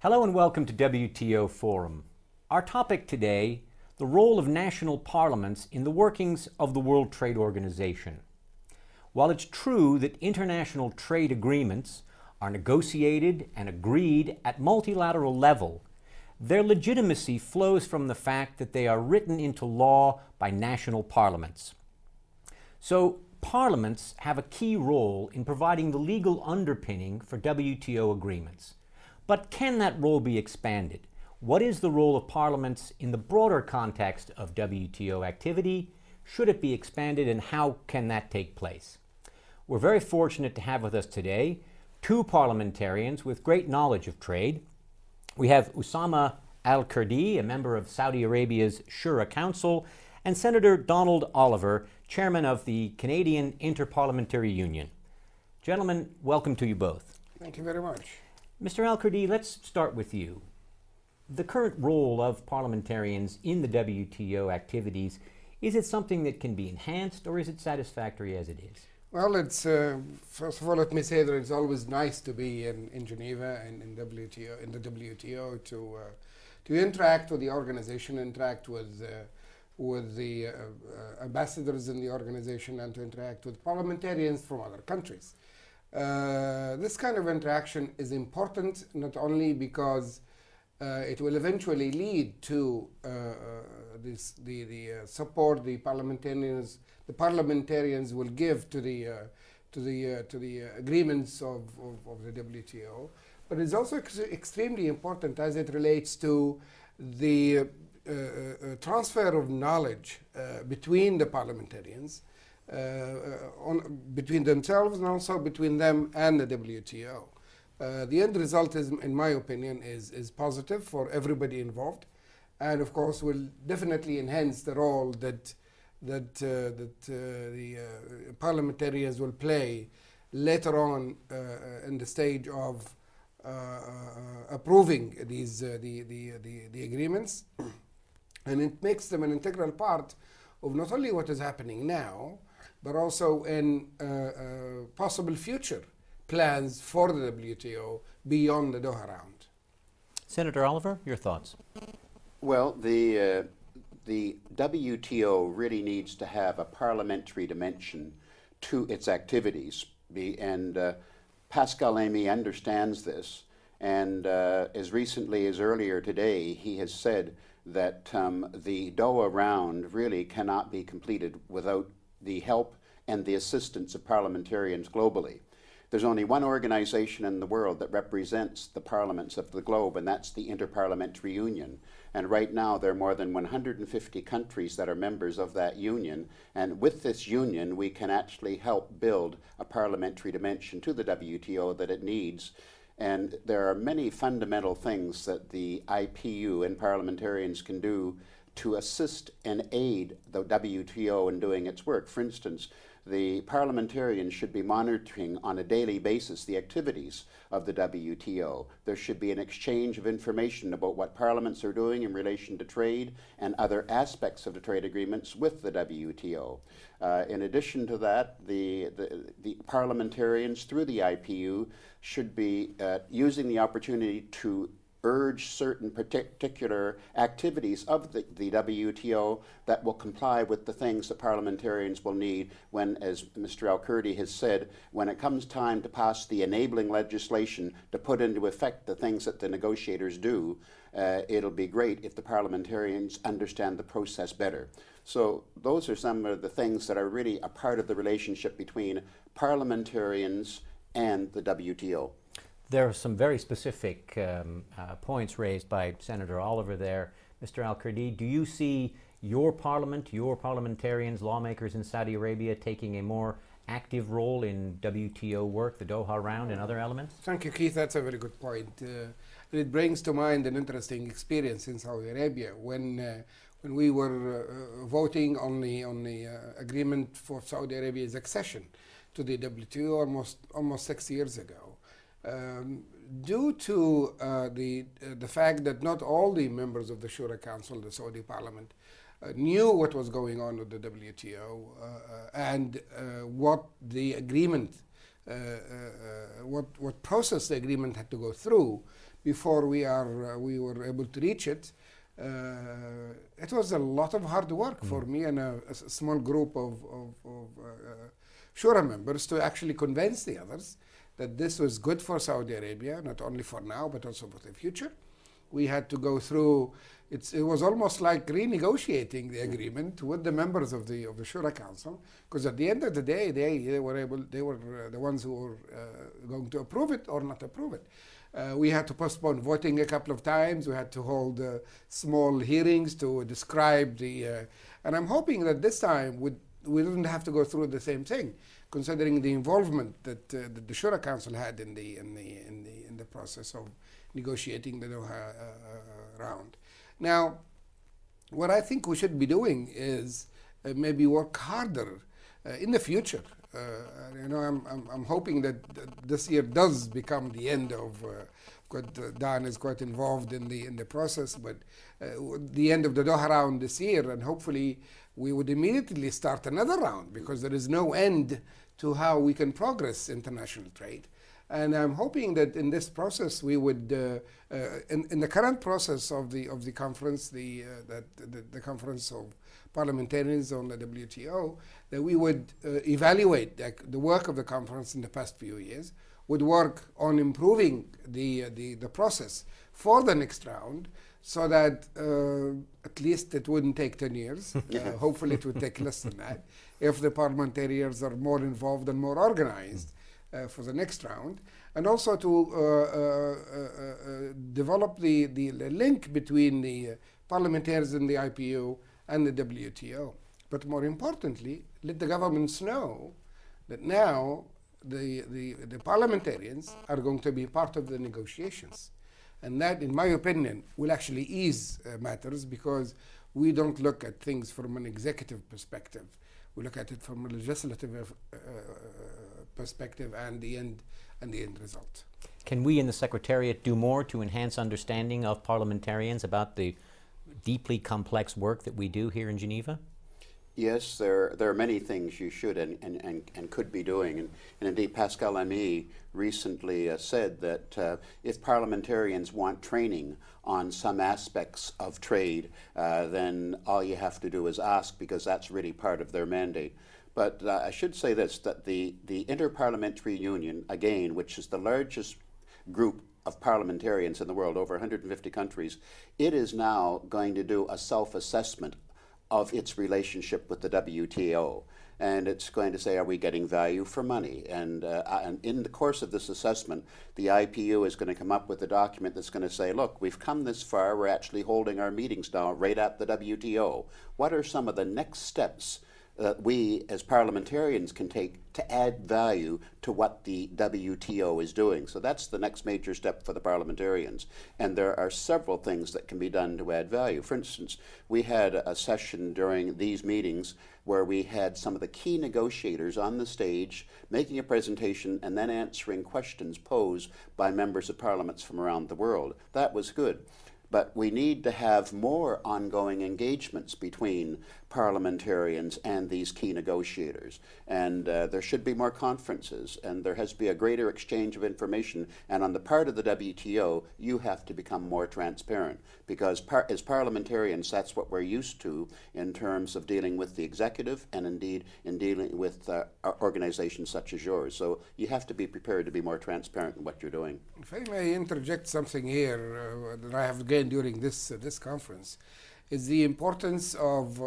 Hello and welcome to WTO Forum. Our topic today, the role of national parliaments in the workings of the World Trade Organization. While it's true that international trade agreements are negotiated and agreed at multilateral level, their legitimacy flows from the fact that they are written into law by national parliaments. So, parliaments have a key role in providing the legal underpinning for WTO agreements. But can that role be expanded? What is the role of parliaments in the broader context of WTO activity? Should it be expanded, and how can that take place? We're very fortunate to have with us today two parliamentarians with great knowledge of trade. We have Asامة الكردي, a member of Saudi Arabia's Shura Council, and Senator Donald Oliver, chairman of the Canadian Interparliamentary Union. Gentlemen, welcome to you both. Thank you very much. Mr. Al-Kurdi, let's start with you. The current role of parliamentarians in the WTO activities, is it something that can be enhanced, or is it satisfactory as it is? Well, it's first of all, let me say that it's always nice to be in Geneva and in the WTO to interact with the organization, interact with the ambassadors in the organization, and to interact with parliamentarians from other countries. This kind of interaction is important not only because it will eventually lead to the support the parliamentarians will give to the agreements of the WTO, but it's also extremely important as it relates to the transfer of knowledge between the parliamentarians, between themselves, and also between them and the WTO. The end result is, in my opinion, is positive for everybody involved, and of course will definitely enhance the role that the parliamentarians will play later on in the stage of approving these the agreements, and it makes them an integral part of not only what is happening now, but also in possible future plans for the WTO beyond the Doha round. Senator Oliver, your thoughts? Well, the WTO really needs to have a parliamentary dimension to its activities, and Pascal Lamy understands this, and as recently as earlier today, he has said that the Doha round really cannot be completed without the help and the assistance of parliamentarians globally. There's only one organization in the world that represents the parliaments of the globe, and that's the Interparliamentary Union. And right now there are more than 150 countries that are members of that union, and with this union we can actually help build a parliamentary dimension to the WTO that it needs. And there are many fundamental things that the IPU and parliamentarians can do to assist and aid the WTO in doing its work. For instance, the parliamentarians should be monitoring on a daily basis the activities of the WTO. There should be an exchange of information about what parliaments are doing in relation to trade and other aspects of the trade agreements with the WTO. In addition to that, the parliamentarians through the IPU should be using the opportunity to urge certain particular activities of the WTO that will comply with the things that parliamentarians will need when, as Mr. Al-Kurdi has said, when it comes time to pass the enabling legislation to put into effect the things that the negotiators do, it'll be great if the parliamentarians understand the process better. So those are some of the things that are really a part of the relationship between parliamentarians and the WTO. There are some very specific points raised by Senator Oliver there. Mr. Al-Kurdi, do you see your parliament, your parliamentarians, lawmakers in Saudi Arabia taking a more active role in WTO work, the Doha round, and other elements? Thank you, Keith. That's a very good point. It brings to mind an interesting experience in Saudi Arabia when we were voting on the agreement for Saudi Arabia's accession to the WTO almost 6 years ago. Due to the fact that not all the members of the Shura Council, the Saudi Parliament, knew what was going on with the WTO and what the agreement, what process the agreement had to go through before we were able to reach it. It was a lot of hard work for me and a small group of Shura members to actually convince the others that this was good for Saudi Arabia, not only for now, but also for the future. We had to go through, it was almost like renegotiating the agreement with the members of the Shura Council, because at the end of the day, they were the ones who were going to approve it or not approve it. We had to postpone voting a couple of times. We had to hold small hearings to describe the, and I'm hoping that this time we didn't have to go through the same thing, considering the involvement that the Shura Council had in the process of negotiating the Doha round. Now, what I think we should be doing is maybe work harder in the future. You know, I'm hoping that this year does become the end of. Dan is quite involved in the process, but the end of the Doha round this year, and hopefully we would immediately start another round, because there is no end to how we can progress international trade. And I'm hoping that in this process we would, in the current process of the conference, the conference of parliamentarians on the WTO, that we would evaluate the work of the conference in the past few years, would work on improving the process for the next round, so that at least it wouldn't take 10 years. Hopefully it would take less than that, if the parliamentarians are more involved and more organized for the next round. And also to develop the link between the parliamentarians in the IPU and the WTO. But more importantly, let the governments know that now the parliamentarians are going to be part of the negotiations. And that, in my opinion, will actually ease matters, because we don't look at things from an executive perspective. We look at it from a legislative perspective and the end result. Can we in the Secretariat do more to enhance understanding of parliamentarians about the deeply complex work that we do here in Geneva? Yes, there are many things you should and could be doing. And indeed, Pascal Lamy recently said that if parliamentarians want training on some aspects of trade, then all you have to do is ask, because that's really part of their mandate. But I should say this, that the Interparliamentary Union, again, which is the largest group of parliamentarians in the world, over 150 countries, it is now going to do a self-assessment of its relationship with the WTO. And it's going to say, are we getting value for money? And in the course of this assessment, the IPU is going to come up with a document that's going to say, look, we've come this far, we're actually holding our meetings now right at the WTO. What are some of the next steps that we as parliamentarians can take to add value to what the WTO is doing? So that's the next major step for the parliamentarians. And there are several things that can be done to add value. For instance, we had a session during these meetings where we had some of the key negotiators on the stage making a presentation and then answering questions posed by members of parliaments from around the world. That was good. But we need to have more ongoing engagements between parliamentarians and these key negotiators. And there should be more conferences, and there has to be a greater exchange of information. And on the part of the WTO, you have to become more transparent, because as parliamentarians, that's what we're used to in terms of dealing with the executive and indeed in dealing with organizations such as yours. So you have to be prepared to be more transparent in what you're doing. If I may interject something here that I have gained during this conference, is the importance of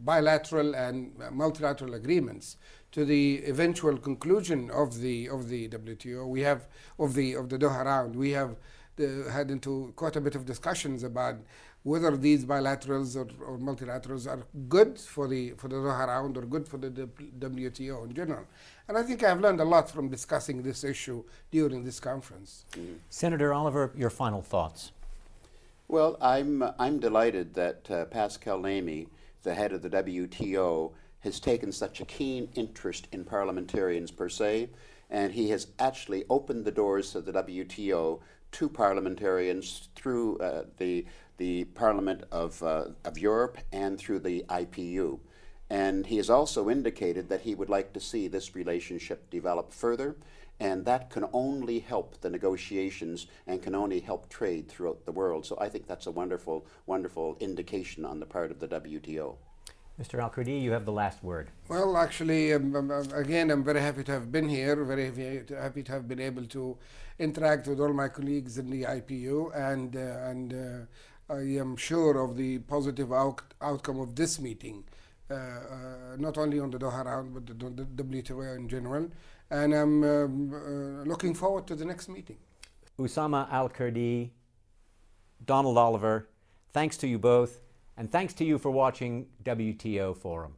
bilateral and multilateral agreements to the eventual conclusion of the WTO. We have of the Doha round. We have had into quite a bit of discussions about whether these bilaterals or multilaterals are good for the Doha round or good for the WTO in general. And I think I've learned a lot from discussing this issue during this conference. Senator Oliver, your final thoughts. Well, I'm delighted that Pascal Lamy, the head of the WTO, has taken such a keen interest in parliamentarians per se, and he has actually opened the doors of the WTO to parliamentarians through the Parliament of Europe and through the IPU. And he has also indicated that he would like to see this relationship develop further, And that can only help the negotiations and can only help trade throughout the world. So I think that's a wonderful, wonderful indication on the part of the WTO. Mr. Al-Kurdi, you have the last word. Well, actually, again, I'm very happy to have been here, very happy to have been able to interact with all my colleagues in the IPU, and I am sure of the positive outcome of this meeting, not only on the Doha round, but the WTO in general. And I'm looking forward to the next meeting. Osama Al-Kurdi, Donald Oliver, thanks to you both, and thanks to you for watching WTO Forum.